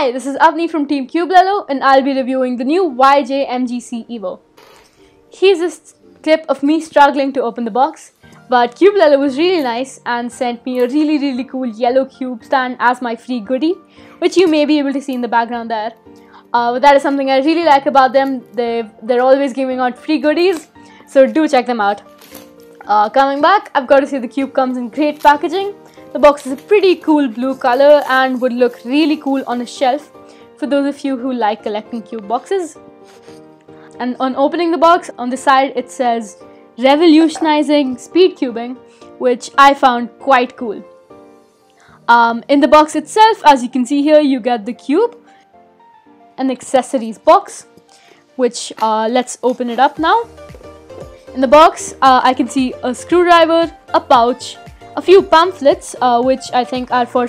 Hi, this is Avani from Team Cubelelo and I'll be reviewing the new MG C EVO. Here's this clip of me struggling to open the box, but Cubelelo was really nice and sent me a really cool yellow cube stand as my free goodie, which you may be able to see in the background there. But that is something I really like about them. They're always giving out free goodies, so do check them out. Coming back, I've got to say the cube comes in great packaging. The box is a pretty cool blue color and would look really cool on a shelf for those of you who like collecting cube boxes. And on opening the box, on the side it says revolutionizing speed cubing, which I found quite cool. In the box itself, as you can see here, you get the cube, an accessories box, which let's open it up now. In the box, I can see a screwdriver, a pouch, a few pamphlets, which I think are for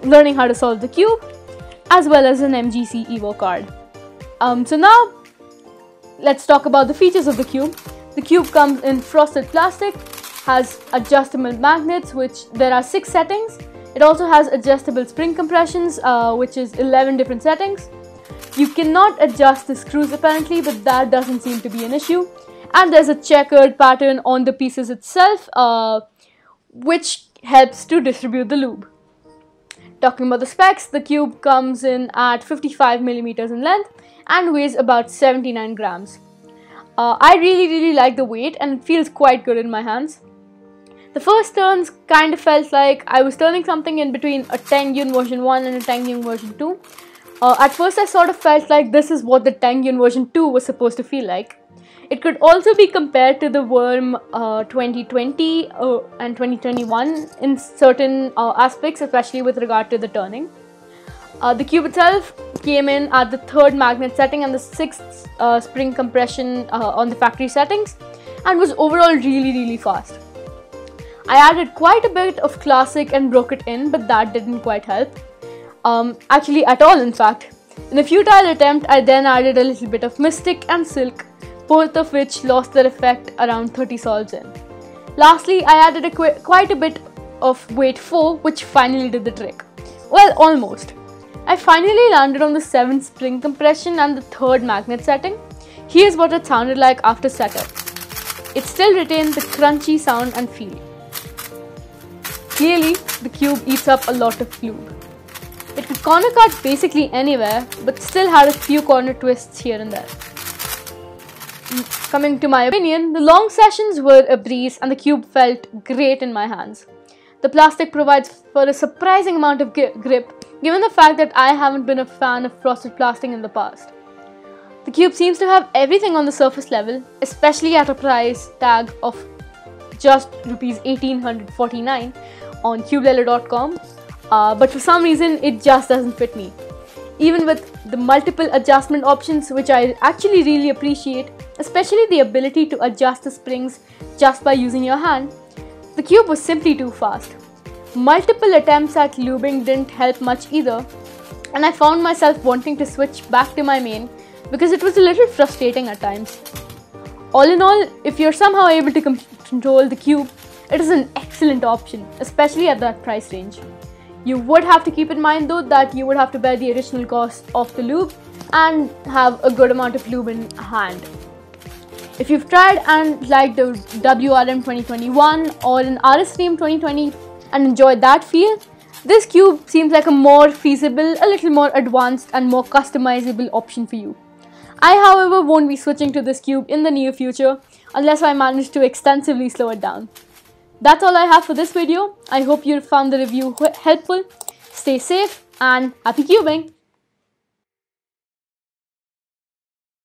learning how to solve the cube, as well as an MGC EVO card. So now, let's talk about the features of the cube. The cube comes in frosted plastic, has adjustable magnets, which there are 6 settings. It also has adjustable spring compressions, which is 11 different settings. You cannot adjust the screws apparently, but that doesn't seem to be an issue. And there's a checkered pattern on the pieces itself, which helps to distribute the lube. Talking about the specs, the cube comes in at 55 millimeters in length and weighs about 79 grams. I really like the weight and it feels quite good in my hands. The first turns kind of felt like I was turning something in between a Tengyun version 1 and a Tengyun version 2. At first I sort of felt like this is what the Tengyun version 2 was supposed to feel like. It could also be compared to the Worm 2020 and 2021 in certain aspects, especially with regard to the turning. The cube itself came in at the 3rd magnet setting and the 6th spring compression on the factory settings, and was overall really fast. I added quite a bit of classic and broke it in, but that didn't quite help. Actually at all, in fact. In a futile attempt, I then added a little bit of mystic and silk, both of which lost their effect around 30 solves in. Lastly, I added quite a bit of weight 4, which finally did the trick. Well, almost. I finally landed on the 7th spring compression and the 3rd magnet setting. Here's what it sounded like after setup. It still retained the crunchy sound and feel. Clearly, the cube eats up a lot of lube. It could corner cut basically anywhere, but still had a few corner twists here and there. Coming to my opinion, the long sessions were a breeze and the cube felt great in my hands. The plastic provides for a surprising amount of grip, given the fact that I haven't been a fan of frosted plastic in the past. The cube seems to have everything on the surface level, especially at a price tag of just Rs 1849 on Cubelelo.com, but for some reason it just doesn't fit me. Even with the multiple adjustment options, which I actually really appreciate, especially the ability to adjust the springs just by using your hand, the cube was simply too fast. Multiple attempts at lubing didn't help much either, and I found myself wanting to switch back to my main because it was a little frustrating at times. All in all, if you're somehow able to control the cube, it is an excellent option, especially at that price range. You would have to keep in mind though that you would have to bear the additional cost of the lube and have a good amount of lube in hand. If you've tried and liked the WRM 2021 or an RSTream 2020 and enjoyed that feel, this cube seems like a more feasible, a little more advanced and more customizable option for you. I, however, won't be switching to this cube in the near future unless I manage to extensively slow it down. That's all I have for this video. I hope you found the review helpful. Stay safe and happy cubing!